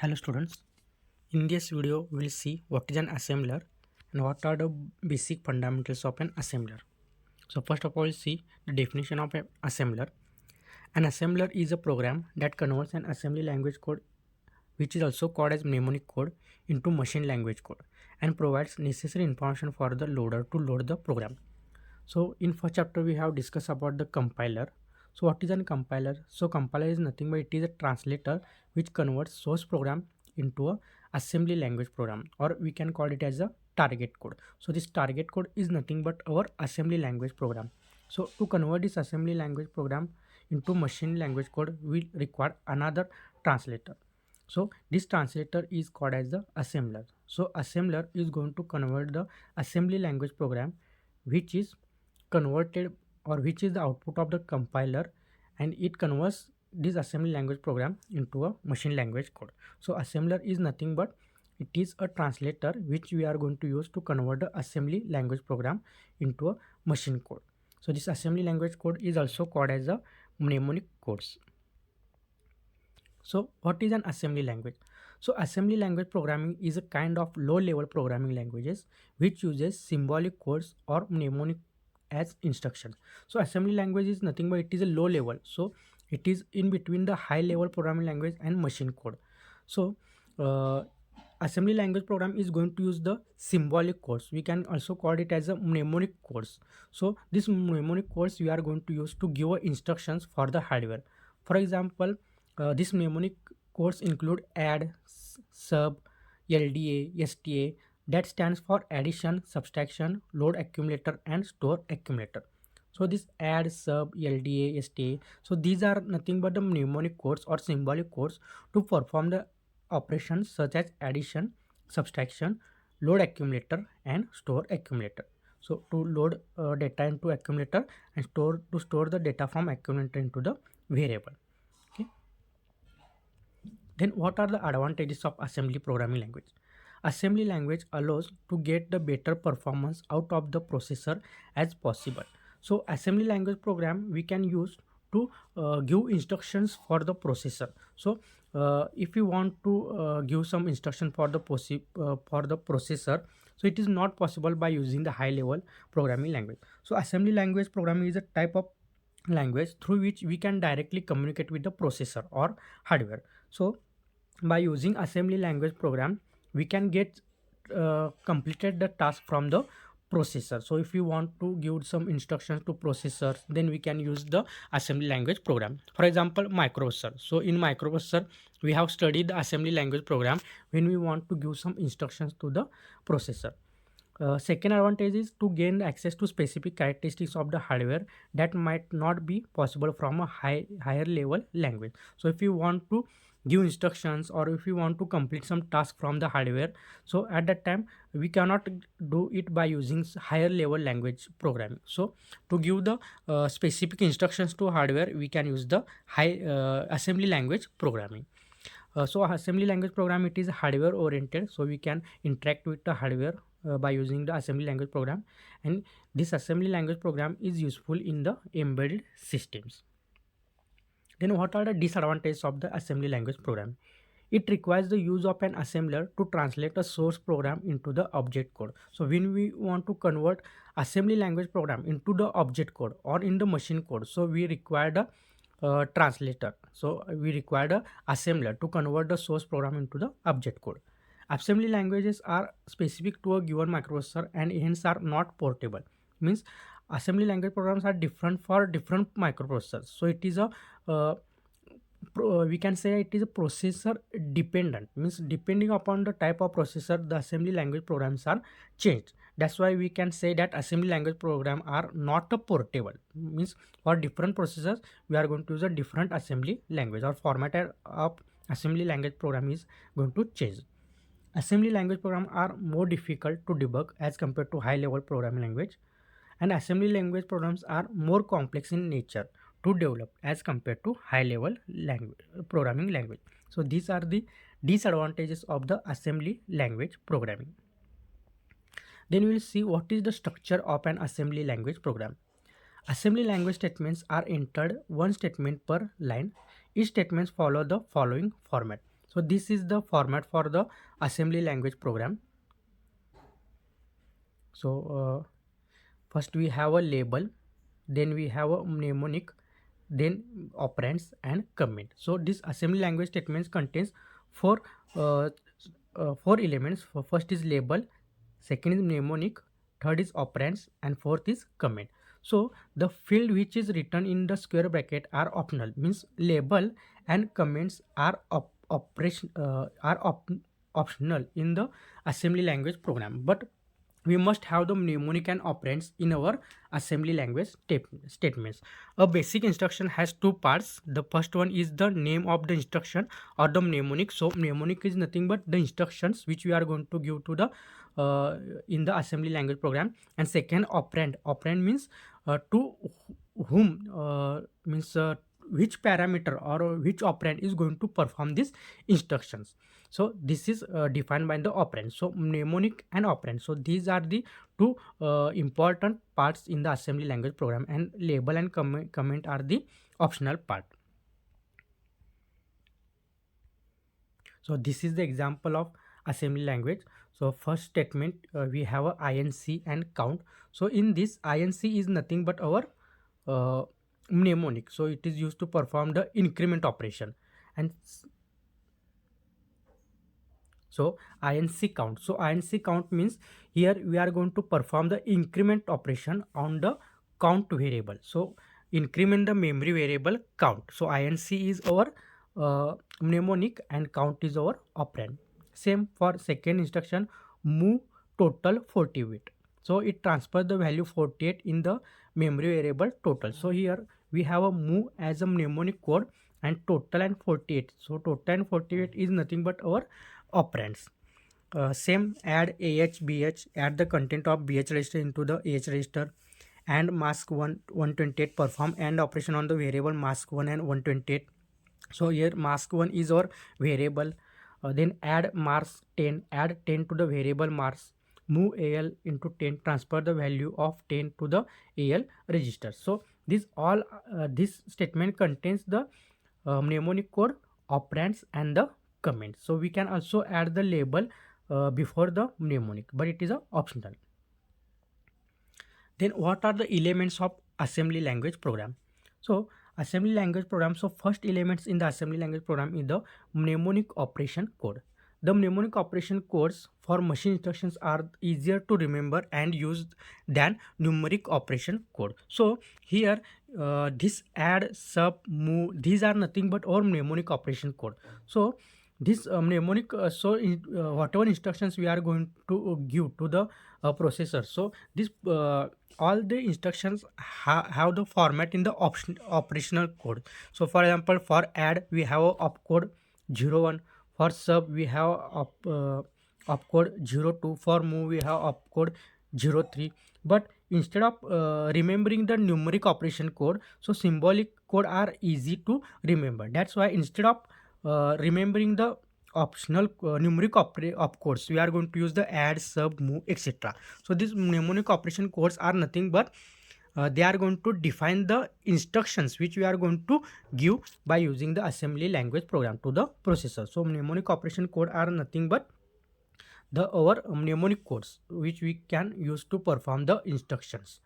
Hello students, in this video we will see what is an assembler and what are the basic fundamentals of an assembler. So first of all, see the definition of an assembler. An assembler is a program that converts an assembly language code, which is also called as mnemonic code, into machine language code and provides necessary information for the loader to load the program. So in first chapter we have discussed about the compiler. So what is a compiler? So compiler is nothing but it is a translator which converts source program into a assembly language program, or we can call it as a target code. So this target code is nothing but our assembly language program. So to convert this assembly language program into machine language code, we require another translator. So this translator is called as the assembler. So assembler is going to convert the assembly language program which is converted, or which is the output of the compiler, and it converts this assembly language program into a machine language code. So assembler is nothing but it is a translator which we are going to use to convert the assembly language program into a machine code. So this assembly language code is also called as a mnemonic codes. So what is an assembly language? So assembly language programming is a kind of low level programming languages which uses symbolic codes or mnemonic as instruction. So assembly language is nothing but it is a low level. So it is in between the high level programming language and machine code. So assembly language program is going to use the symbolic codes. We can also call it as a mnemonic codes. So this mnemonic codes we are going to use to give instructions for the hardware. For example, this mnemonic codes include add, sub, LDA, STA, that stands for addition, subtraction, load accumulator, and store accumulator. So this add, sub, LDA, STA, so these are nothing but the mnemonic codes or symbolic codes to perform the operations such as addition, subtraction, load accumulator, and store accumulator. So to load data into accumulator and store the data from accumulator into the variable. Okay. Then what are the advantages of assembly programming language? Assembly language allows to get the better performance out of the processor as possible. So assembly language program we can use to give instructions for the processor. So if you want to give some instruction for the processor, so it is not possible by using the high level programming language. So assembly language programming is a type of language through which we can directly communicate with the processor or hardware. So by using assembly language program we can get completed the task from the processor. So if you want to give some instructions to processors, then we can use the assembly language program. For example, microprocessor. So in microprocessor we have studied the assembly language program when we want to give some instructions to the processor. Second advantage is to gain access to specific characteristics of the hardware that might not be possible from a higher level language. So if you want to give instructions, or if you want to complete some task from the hardware, so at that time we cannot do it by using higher level language programming. So to give the specific instructions to hardware, we can use the high assembly language programming. So assembly language program, it is hardware oriented, so we can interact with the hardware by using the assembly language program, and this assembly language program is useful in the embedded systems. Then what are the disadvantages of the assembly language program? It requires the use of an assembler to translate a source program into the object code. So when we want to convert assembly language program into the object code or in the machine code, so we require the translator. So we require the assembler to convert the source program into the object code. Assembly languages are specific to a given microprocessor and hence are not portable. Means assembly language programs are different for different microprocessors. So it is a we can say it is a processor dependent. Means depending upon the type of processor, the assembly language programs are changed. That's why we can say that assembly language program are not a portable. Means for different processors we are going to use a different assembly language, or format of assembly language program is going to change. Assembly language programs are more difficult to debug as compared to high level programming language, and assembly language programs are more complex in nature to develop as compared to high level language programming language. So these are the disadvantages of the assembly language programming. Then we will see what is the structure of an assembly language program. Assembly language statements are entered one statement per line. Each statements follow the following format. So this is the format for the assembly language program. So first we have a label, then we have a mnemonic, then operands and comment. So this assembly language statements contains four uh, four elements. First is label, second is mnemonic, third is operands, and fourth is comment. So the field which is written in the square bracket are optional, means label and comments are optional in the assembly language program, but we must have the mnemonic and operands in our assembly language statements. A basic instruction has two parts. The first one is the name of the instruction or the mnemonic. So mnemonic is nothing but the instructions which we are going to give to the in the assembly language program. And second, operand. Operand means to whom, means which parameter or which operand is going to perform these instructions. So this is defined by the operand. So mnemonic and operand, so these are the two important parts in the assembly language program, and label and comment are the optional part. So this is the example of assembly language. So first statement, we have a inc and count. So in this, inc is nothing but our uh, mnemonic. So it is used to perform the increment operation. And so inc count. So inc count means here we are going to perform the increment operation on the count variable. So increment the memory variable count. So inc is our mnemonic and count is our operand. Same for second instruction, move total 48. So it transfers the value 48 in the memory variable total. So here we have a move as a mnemonic code and total and 48. So total and 48 is nothing but our operands. Same, add AH, BH, add the content of BH register into the AH register, and mask 128, perform AND operation on the variable mask 1 and 128. So here mask 1 is our variable. Then add mask 10, add 10 to the variable mask, move AL into 10, transfer the value of 10 to the AL register. So this statement contains the mnemonic code, operands and the comment. So we can also add the label before the mnemonic, but it is a optional. Then what are the elements of assembly language program? So assembly language program, so first elements in the assembly language program is the mnemonic operation code. The mnemonic operation codes for machine instructions are easier to remember and use than numeric operation code. So here this add, sub, move, these are nothing but our mnemonic operation code. So this mnemonic, whatever instructions we are going to give to the processor, so this all the instructions have the format in the operational code. So for example, for add we have a opcode 01, for sub we have opcode 02, for move we have opcode 03. But instead of remembering the numeric operation code, so symbolic code are easy to remember. That's why instead of remembering the optional numeric opcodes, we are going to use the add, sub, move, etc. So these mnemonic operation codes are nothing but they are going to define the instructions which we are going to give by using the assembly language program to the processor. So mnemonic operation code are nothing but the our mnemonic codes which we can use to perform the instructions.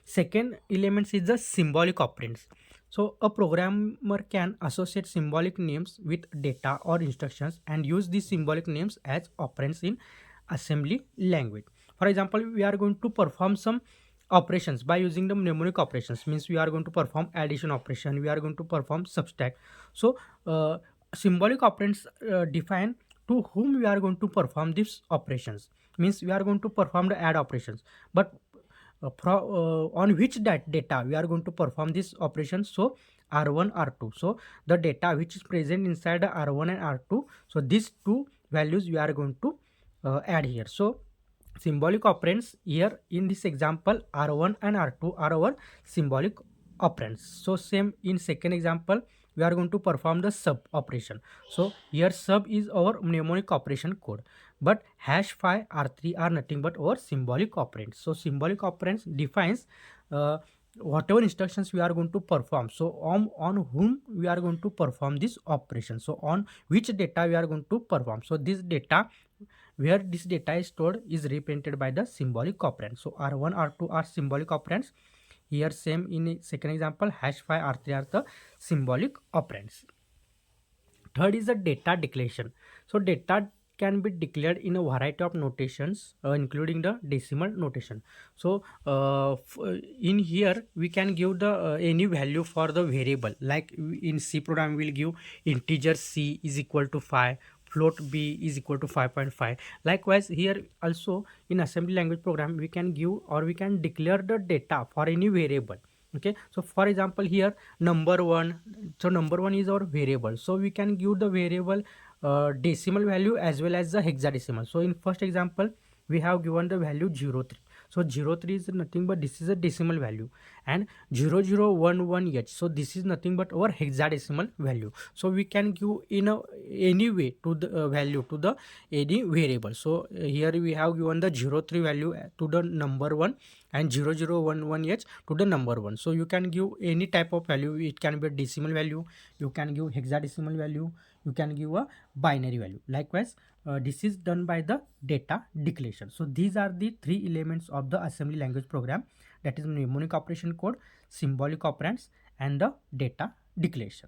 Second element is the symbolic operands. So a programmer can associate symbolic names with data or instructions and use these symbolic names as operands in assembly language. For example, we are going to perform some operations by using the mnemonic operations, means we are going to perform addition operation, we are going to perform subtract. So symbolic operands define to whom we are going to perform these operations, means we are going to perform the add operations, but on which data we are going to perform this operation. So r1, r2, so the data which is present inside the r1 and r2, so these two values we are going to add here. So symbolic operands here in this example, r1 and r2 are our symbolic operands. So same in second example, we are going to perform the sub operation. So here sub is our mnemonic operation code, but hash 5 r3 are nothing but our symbolic operands. So symbolic operands defines uh, whatever instructions we are going to perform, so on whom we are going to perform this operation, so on which data we are going to perform. So this data, where this data is stored, is represented by the symbolic operand. So r1 r2 are symbolic operands. Here same in a second example, hash 5 r3 are the symbolic operands. Third is the data declaration. So data can be declared in a variety of notations, including the decimal notation. So in here we can give the any value for the variable, like in C program we will give integer c is equal to 5, float b is equal to 5.5. Likewise here also in assembly language program we can give or we can declare the data for any variable. Okay, so for example here number one, so number one is our variable, so we can give the variable decimal value as well as the hexadecimal. So in first example we have given the value 03. So 03 is nothing but this is a decimal value, and 0011h, so this is nothing but our hexadecimal value. So we can give in a any way to the value to the any variable. So here we have given the 03 value to the number 1 and 0011h to the number 1. So you can give any type of value. It can be a decimal value, you can give hexadecimal value, you can give a binary value. Likewise this is done by the data declaration. So these are the three elements of the assembly language program, that is mnemonic operation code, symbolic operands, and the data declaration.